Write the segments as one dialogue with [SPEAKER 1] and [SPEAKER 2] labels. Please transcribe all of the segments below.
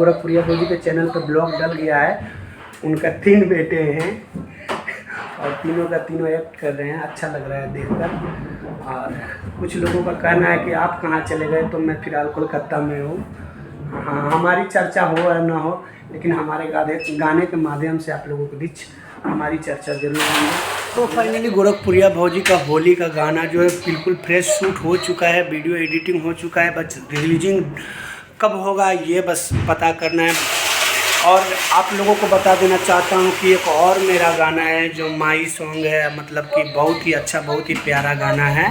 [SPEAKER 1] गोरखपुरिया भौजी के चैनल पर ब्लॉग डल गया है। उनका 3 बेटे हैं और तीनों का तीनों एक्ट कर रहे हैं। अच्छा लग रहा है देखकर। और कुछ लोगों का कहना है कि आप कहाँ चले गए, तो मैं फ़िलहाल कोलकाता में हूँ। हाँ, हमारी चर्चा हो या ना हो, लेकिन हमारे गाने के माध्यम से आप लोगों के बीच हमारी चर्चा जरूर होगी। तो फाइनली गोरखपुरिया भौजी का होली का गाना जो है बिल्कुल फ्रेश शूट हो चुका है, वीडियो एडिटिंग हो चुका है। बस रिलीजिंग कब होगा ये बस पता करना है। और आप लोगों को बता देना चाहता हूँ कि एक और मेरा गाना है जो माई सॉन्ग है, मतलब कि बहुत ही अच्छा, बहुत ही प्यारा गाना है।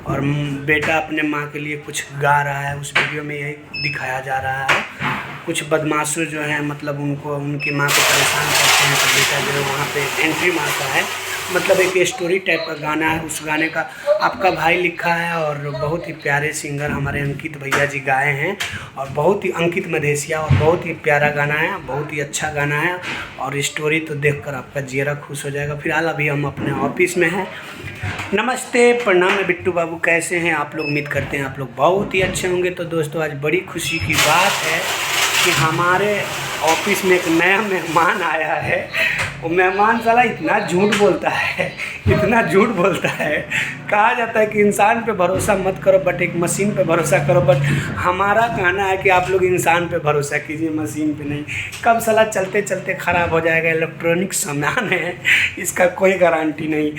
[SPEAKER 1] और बेटा अपने माँ के लिए कुछ गा रहा है, उस वीडियो में यही दिखाया जा रहा है। कुछ बदमाशों जो हैं, मतलब उनको उनकी माँ को परेशान करते हैं, तो बेटा जो है वहाँ पे एंट्री मारता है। मतलब एक स्टोरी टाइप का गाना है। उस गाने का आपका भाई लिखा है और बहुत ही प्यारे सिंगर हमारे अंकित भैया जी गाए हैं। और बहुत ही अंकित मधेसिया, और बहुत ही प्यारा गाना है, बहुत ही अच्छा गाना है। और स्टोरी तो देखकर आपका चेहरा खुश हो जाएगा। फिलहाल अभी हम अपने ऑफिस में हैं। नमस्ते, प्रणाम, मैं बिट्टू बाबू। कैसे हैं आप लोग? उम्मीद करते हैं आप लोग बहुत ही अच्छे होंगे। तो दोस्तों, आज बड़ी खुशी की बात है कि हमारे ऑफिस में एक नया मेहमान आया है। वो मेहमान साला इतना झूठ बोलता है, इतना झूठ बोलता है। कहा जाता है कि इंसान पे भरोसा मत करो, बट एक मशीन पे भरोसा करो। बट हमारा कहना है कि आप लोग इंसान पे भरोसा कीजिए, मशीन पे नहीं। कब साला चलते चलते ख़राब हो जाएगा। इलेक्ट्रॉनिक सामान है, इसका कोई गारंटी नहीं।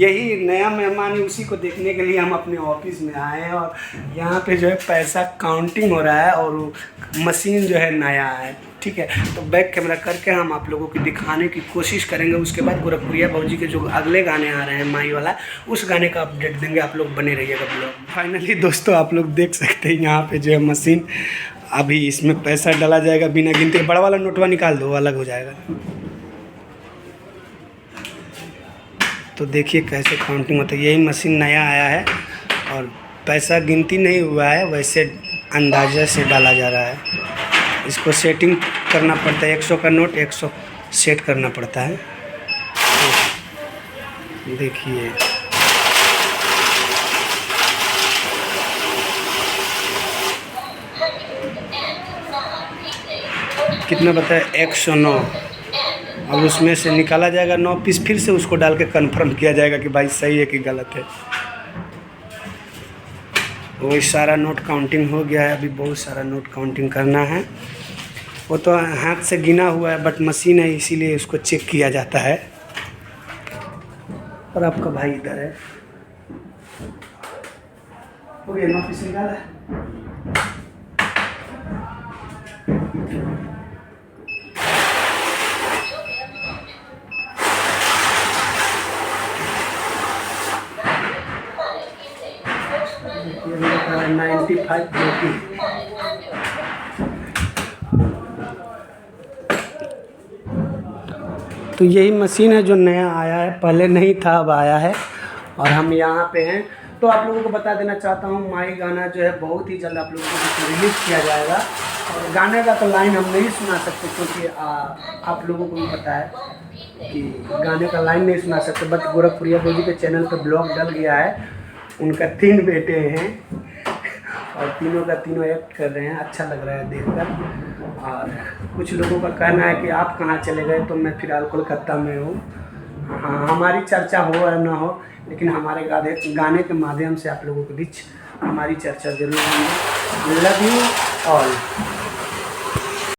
[SPEAKER 1] यही नया मेहमान है, उसी को देखने के लिए हम अपने ऑफिस में आए हैं। और यहाँ पे जो है पैसा काउंटिंग हो रहा है और मशीन जो है नया है। ठीक है, तो बैक कैमरा करके हम आप लोगों को दिखाने की कोशिश करेंगे। उसके बाद गोरखपुरिया भौजी के जो अगले गाने आ रहे हैं माई वाला, उस गाने का अपडेट देंगे। आप लोग बने रहिएगा ब्लॉग। फाइनली दोस्तों, आप लोग देख सकते हैं यहाँ पे जो है मशीन, अभी इसमें पैसा डाला जाएगा बिना गिनते। बड़ा वाला नोटवा निकाल दो, अलग हो जाएगा। तो देखिए कैसे काउंटिंग होता है। यही मशीन नया आया है और पैसा गिनती नहीं हुआ है, वैसे अंदाज़े से डाला जा रहा है। इसको सेटिंग करना पड़ता है। 100 का नोट 100 सेट करना पड़ता है। तो देखिए कितना बताया, 109। अब उसमें से निकाला जाएगा 9 पीस, फिर से उसको डाल के कन्फर्म किया जाएगा कि भाई सही है कि गलत है। वो सारा नोट काउंटिंग हो गया है। अभी बहुत सारा नोट काउंटिंग करना है। वो तो हाथ से गिना हुआ है, बट मशीन है इसीलिए उसको चेक किया जाता है। और आपका भाई इधर है। हो गया, 9 पीस निकाला है। ये 95 जोटी। तो यही मशीन है जो नया आया है, पहले नहीं था, अब आया है। और हम यहाँ पे हैं। तो आप लोगों को बता देना चाहता हूँ, माई गाना जो है बहुत ही जल्द आप लोगों को रिलीज़ किया जाएगा। और गाने का तो लाइन हम नहीं सुना सकते, क्योंकि आप लोगों को भी पता है कि गाने का लाइन नहीं सुना सकते। बट गोरखपुरिया भौजी के चैनल पर ब्लॉग डल गया है। उनका 3 बेटे हैं और तीनों का तीनों एक्ट कर रहे हैं। अच्छा लग रहा है देखकर। और कुछ लोगों का कहना है कि आप कहाँ चले गए, तो मैं फ़िलहाल कोलकाता में हूँ। हाँ, हमारी चर्चा हो या ना हो, लेकिन हमारे गाने के माध्यम से आप लोगों के बीच हमारी चर्चा जरूर होगी। Love you all.